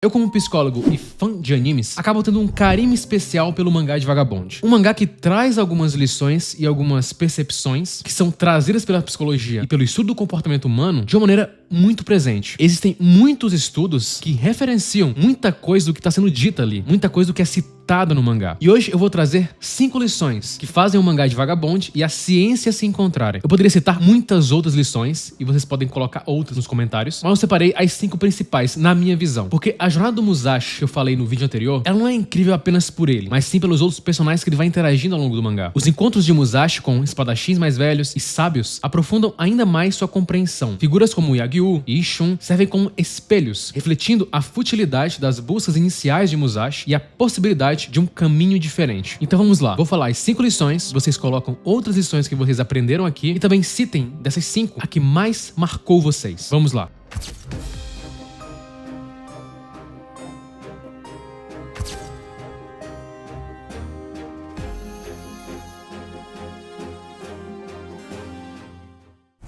Eu, como psicólogo e fã de animes, acabo tendo um carinho especial pelo mangá de Vagabond. Um mangá que traz algumas lições e algumas percepções que são trazidas pela psicologia e pelo estudo do comportamento humano de uma maneira muito presente. Existem muitos estudos que referenciam muita coisa do que está sendo dita ali, muita coisa do que é citada no mangá. E hoje eu vou trazer 5 lições que fazem o mangá de Vagabond e a ciência se encontrarem. Eu poderia citar muitas outras lições e vocês podem colocar outras nos comentários, mas eu separei as 5 principais na minha visão, porque a jornada do Musashi que eu falei no vídeo anterior, ela não é incrível apenas por ele, mas sim pelos outros personagens que ele vai interagindo ao longo do mangá. Os encontros de Musashi com espadachins mais velhos e sábios aprofundam ainda mais sua compreensão. Figuras como Yagyu e Ishun servem como espelhos, refletindo a futilidade das buscas iniciais de Musashi e a possibilidade de um caminho diferente. Então vamos lá, vou falar as 5 lições, vocês colocam outras lições que vocês aprenderam aqui e também citem dessas 5 a que mais marcou vocês. Vamos lá.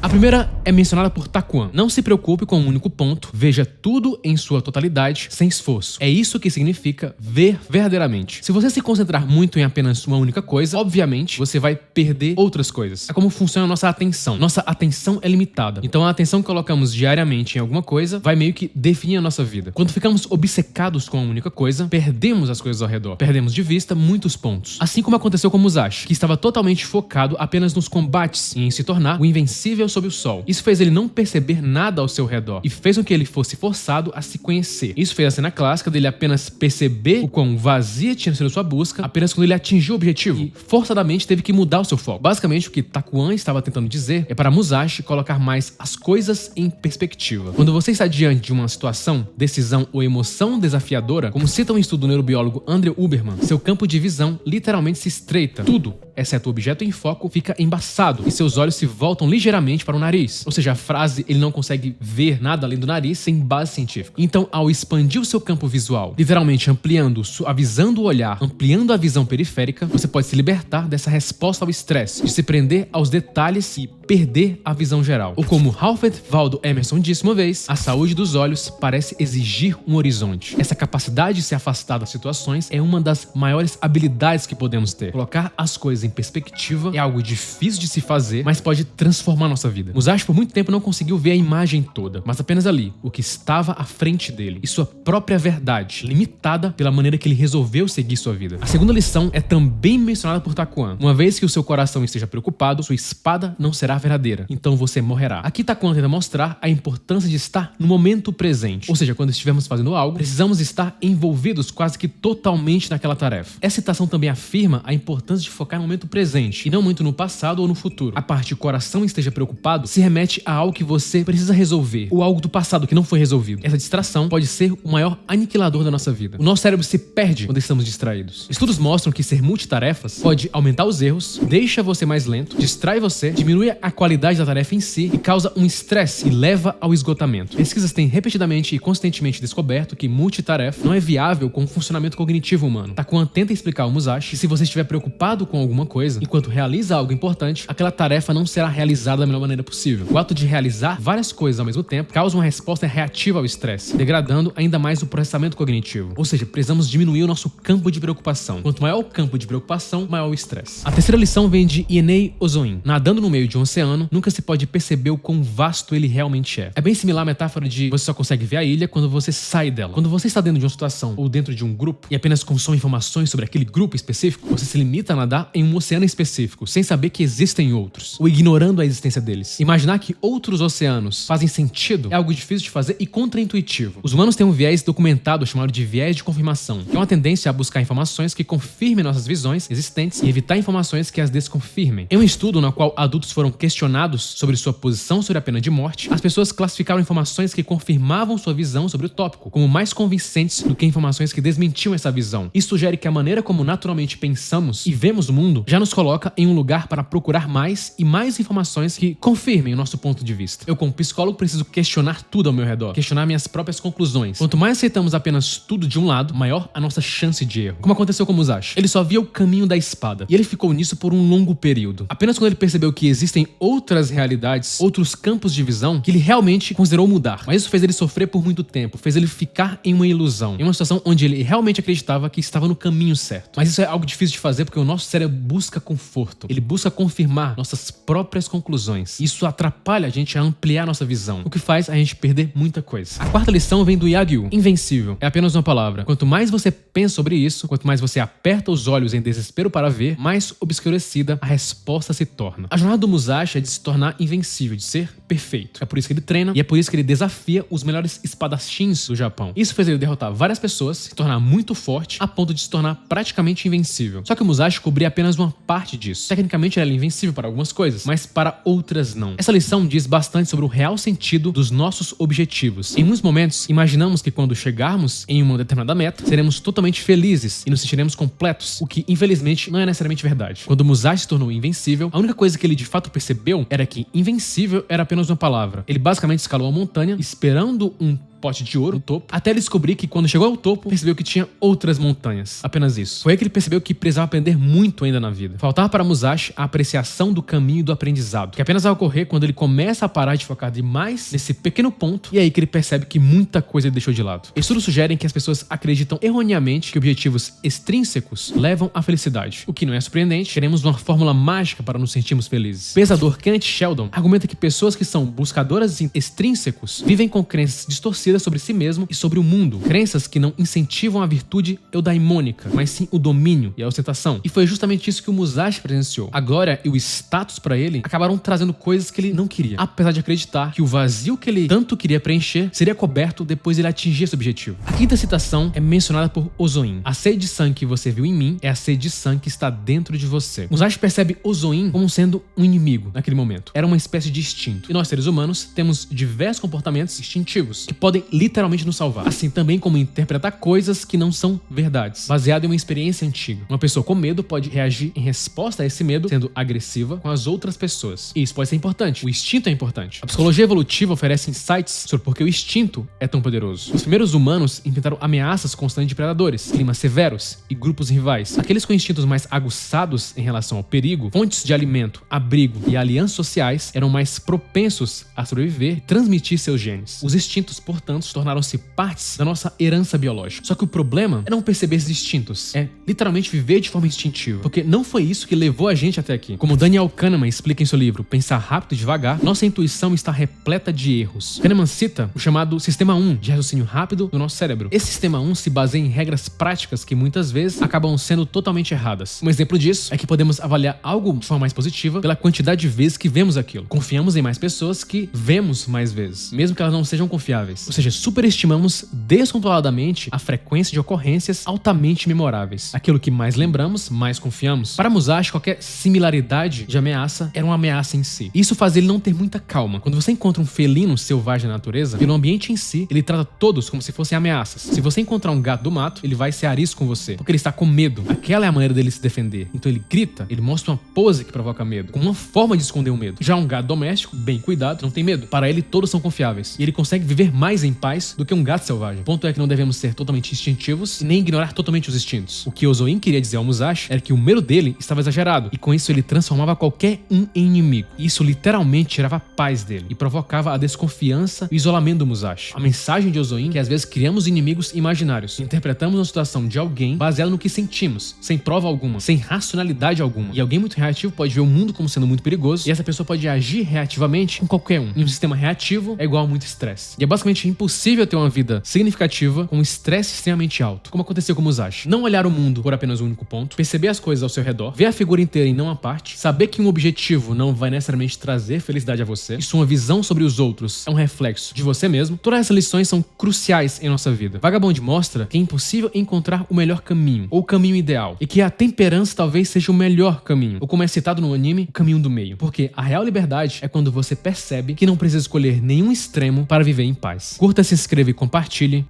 A primeira é mencionada por Takuan. Não se preocupe com um único ponto, veja tudo em sua totalidade, sem esforço. É isso que significa ver verdadeiramente. Se você se concentrar muito em apenas uma única coisa, obviamente você vai perder outras coisas. É como funciona a nossa atenção. Nossa atenção é limitada. Então a atenção que colocamos diariamente em alguma coisa vai meio que definir a nossa vida. Quando ficamos obcecados com uma única coisa, perdemos as coisas ao redor. Perdemos de vista muitos pontos. Assim como aconteceu com Musashi, que estava totalmente focado apenas nos combates e em se tornar o invencível sob o sol. Isso fez ele não perceber nada ao seu redor e fez com que ele fosse forçado a se conhecer. Isso fez a cena clássica dele apenas perceber o quão vazia tinha sido sua busca apenas quando ele atingiu o objetivo e forçadamente teve que mudar o seu foco. Basicamente, o que Takuan estava tentando dizer é para Musashi colocar mais as coisas em perspectiva. Quando você está diante de uma situação, decisão ou emoção desafiadora, como cita um estudo do neurobiólogo Andrew Huberman, seu campo de visão literalmente se estreita. Tudo, exceto o objeto em foco, fica embaçado e seus olhos se voltam ligeiramente para o nariz. Ou seja, a frase ele não consegue ver nada além do nariz sem base científica. Então, ao expandir o seu campo visual, literalmente ampliando, suavizando o olhar, ampliando a visão periférica, você pode se libertar dessa resposta ao estresse, de se prender aos detalhes e perder a visão geral. Ou como Ralph Waldo Emerson disse uma vez, a saúde dos olhos parece exigir um horizonte. Essa capacidade de se afastar das situações é uma das maiores habilidades que podemos ter. Colocar as coisas em perspectiva é algo difícil de se fazer, mas pode transformar nossa vida. Musashi por muito tempo não conseguiu ver a imagem toda, mas apenas ali, o que estava à frente dele e sua própria verdade, limitada pela maneira que ele resolveu seguir sua vida. A segunda lição é também mencionada por Takuan. Uma vez que o seu coração esteja preocupado, sua espada não será verdadeira, então você morrerá. Aqui Takuan tenta mostrar a importância de estar no momento presente, ou seja, quando estivermos fazendo algo, precisamos estar envolvidos quase que totalmente naquela tarefa. Essa citação também afirma a importância de focar no momento presente e não muito no passado ou no futuro. A parte que o coração esteja preocupado se remete a algo que você precisa resolver, ou algo do passado que não foi resolvido. Essa distração pode ser o maior aniquilador da nossa vida. O nosso cérebro se perde quando estamos distraídos. Estudos mostram que ser multitarefas pode aumentar os erros, deixa você mais lento, distrai você, diminui a qualidade da tarefa em si e causa um estresse e leva ao esgotamento. Pesquisas têm repetidamente e constantemente descoberto que multitarefa não é viável com o funcionamento cognitivo humano. Takuan tenta explicar ao Musashi que se você estiver preocupado com alguma coisa, enquanto realiza algo importante, aquela tarefa não será realizada da melhor maneira possível. O ato de realizar várias coisas ao mesmo tempo causa uma resposta reativa ao estresse, degradando ainda mais o processamento cognitivo. Ou seja, precisamos diminuir o nosso campo de preocupação. Quanto maior o campo de preocupação, maior o estresse. A terceira lição vem de Ienei Ozoin. Nadando no meio de um oceano, nunca se pode perceber o quão vasto ele realmente é. É bem similar à metáfora de você só consegue ver a ilha quando você sai dela. Quando você está dentro de uma situação ou dentro de um grupo e apenas consome informações sobre aquele grupo específico, você se limita a nadar em um oceano específico, sem saber que existem outros, ou ignorando a existência deles. Imaginar que outros oceanos fazem sentido é algo difícil de fazer e contraintuitivo. Os humanos têm um viés documentado chamado de viés de confirmação, que é uma tendência a buscar informações que confirmem nossas visões existentes e evitar informações que as desconfirmem. Em um estudo no qual adultos foram questionados sobre sua posição sobre a pena de morte, as pessoas classificaram informações que confirmavam sua visão sobre o tópico como mais convincentes do que informações que desmentiam essa visão. Isso sugere que a maneira como naturalmente pensamos e vemos o mundo já nos coloca em um lugar para procurar mais e mais informações que confirmem o nosso nosso ponto de vista. Eu, como psicólogo, preciso questionar tudo ao meu redor, questionar minhas próprias conclusões. Quanto mais aceitamos apenas tudo de um lado, maior a nossa chance de erro. Como aconteceu com Musashi. Ele só via o caminho da espada, e ele ficou nisso por um longo período. Apenas quando ele percebeu que existem outras realidades, outros campos de visão, que ele realmente considerou mudar. Mas isso fez ele sofrer por muito tempo, fez ele ficar em uma ilusão, em uma situação onde ele realmente acreditava que estava no caminho certo. Mas isso é algo difícil de fazer porque o nosso cérebro busca conforto. Ele busca confirmar nossas próprias conclusões. Isso atrapalha a gente a ampliar nossa visão, o que faz a gente perder muita coisa. A quarta lição vem do Yagyu. Invencível. É apenas uma palavra. Quanto mais você pensa sobre isso, quanto mais você aperta os olhos em desespero para ver, mais obscurecida a resposta se torna. A jornada do Musashi é de se tornar invencível, de ser perfeito. É por isso que ele treina e é por isso que ele desafia os melhores espadachins do Japão. Isso fez ele derrotar várias pessoas, se tornar muito forte, a ponto de se tornar praticamente invencível. Só que o Musashi cobria apenas uma parte disso. Tecnicamente ele era invencível para algumas coisas, mas para outras não. Essa lição diz bastante sobre o real sentido dos nossos objetivos. Em muitos momentos, imaginamos que quando chegarmos em uma determinada meta, seremos totalmente felizes e nos sentiremos completos, o que infelizmente não é necessariamente verdade. Quando o Musashi se tornou invencível, a única coisa que ele de fato percebeu era que invencível era apenas uma palavra. Ele basicamente escalou a montanha, esperando um pote de ouro no topo, até ele descobrir que quando chegou ao topo, percebeu que tinha outras montanhas. Apenas isso. Foi aí que ele percebeu que precisava aprender muito ainda na vida. Faltava para Musashi a apreciação do caminho e do aprendizado, que apenas vai ocorrer quando ele começa a parar de focar demais nesse pequeno ponto, e é aí que ele percebe que muita coisa ele deixou de lado. Estudos sugerem que as pessoas acreditam erroneamente que objetivos extrínsecos levam à felicidade. O que não é surpreendente, queremos uma fórmula mágica para nos sentirmos felizes. O pensador Kenneth Sheldon argumenta que pessoas que são buscadoras extrínsecos vivem com crenças distorcidas sobre si mesmo e sobre o mundo. Crenças que não incentivam a virtude eudaimônica, mas sim o domínio e a ostentação. E foi justamente isso que o Musashi presenciou. A glória e o status para ele acabaram trazendo coisas que ele não queria, apesar de acreditar que o vazio que ele tanto queria preencher seria coberto depois de ele atingir esse objetivo. A quinta citação é mencionada por Ozoin. A sede de sangue que você viu em mim é a sede de sangue que está dentro de você. Musashi percebe Ozoin como sendo um inimigo naquele momento. Era uma espécie de instinto. E nós, seres humanos, temos diversos comportamentos instintivos que podem literalmente nos salvar. Assim também como interpretar coisas que não são verdades, baseado em uma experiência antiga. Uma pessoa com medo pode reagir em resposta a esse medo sendo agressiva com as outras pessoas. E isso pode ser importante. O instinto é importante. A psicologia evolutiva oferece insights sobre por que o instinto é tão poderoso. Os primeiros humanos enfrentaram ameaças constantes de predadores, climas severos e grupos rivais. Aqueles com instintos mais aguçados em relação ao perigo, fontes de alimento, abrigo e alianças sociais eram mais propensos a sobreviver e transmitir seus genes. Os instintos, portanto, tornaram-se partes da nossa herança biológica. Só que o problema é não perceber esses instintos. É literalmente viver de forma instintiva. Porque não foi isso que levou a gente até aqui. Como Daniel Kahneman explica em seu livro Pensar Rápido e Devagar, nossa intuição está repleta de erros. Kahneman cita o chamado Sistema 1 de raciocínio rápido do nosso cérebro. Esse Sistema 1 se baseia em regras práticas que muitas vezes acabam sendo totalmente erradas. Um exemplo disso é que podemos avaliar algo de forma mais positiva pela quantidade de vezes que vemos aquilo. Confiamos em mais pessoas que vemos mais vezes, mesmo que elas não sejam confiáveis. Ou seja, superestimamos descontroladamente a frequência de ocorrências altamente memoráveis. Aquilo que mais lembramos, mais confiamos. Para Musashi, qualquer similaridade de ameaça era uma ameaça em si. Isso faz ele não ter muita calma. Quando você encontra um felino selvagem na natureza, pelo ambiente em si, ele trata todos como se fossem ameaças. Se você encontrar um gato do mato, ele vai ser arisco com você, porque ele está com medo. Aquela é a maneira dele se defender. Então ele grita, ele mostra uma pose que provoca medo, como uma forma de esconder o medo. Já um gato doméstico, bem cuidado, não tem medo. Para ele, todos são confiáveis. E ele consegue viver mais em paz do que um gato selvagem. O ponto é que não devemos ser totalmente instintivos e nem ignorar totalmente os instintos. O que Ozoin queria dizer ao Musashi era que o medo dele estava exagerado e com isso ele transformava qualquer um em inimigo. E isso literalmente tirava a paz dele e provocava a desconfiança e o isolamento do Musashi. A mensagem de Ozoin é que às vezes criamos inimigos imaginários. Interpretamos uma situação de alguém baseado no que sentimos, sem prova alguma, sem racionalidade alguma. E alguém muito reativo pode ver o mundo como sendo muito perigoso e essa pessoa pode agir reativamente com qualquer um. E um sistema reativo é igual a muito estresse. E é basicamente impossível ter uma vida significativa com um estresse extremamente alto, como aconteceu com Musashi. Não olhar o mundo por apenas um único ponto, perceber as coisas ao seu redor, ver a figura inteira e não a parte, saber que um objetivo não vai necessariamente trazer felicidade a você, e sua visão sobre os outros é um reflexo de você mesmo. Todas essas lições são cruciais em nossa vida. Vagabond mostra que é impossível encontrar o melhor caminho, ou o caminho ideal, e que a temperança talvez seja o melhor caminho, ou como é citado no anime, o caminho do meio. Porque a real liberdade é quando você percebe que não precisa escolher nenhum extremo para viver em paz. Curta, se inscreva e compartilhe.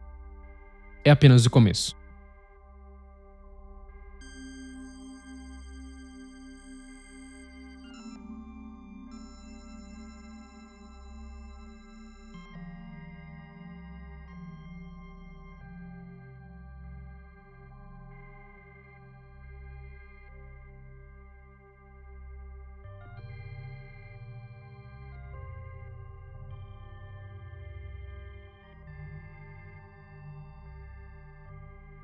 É apenas o começo.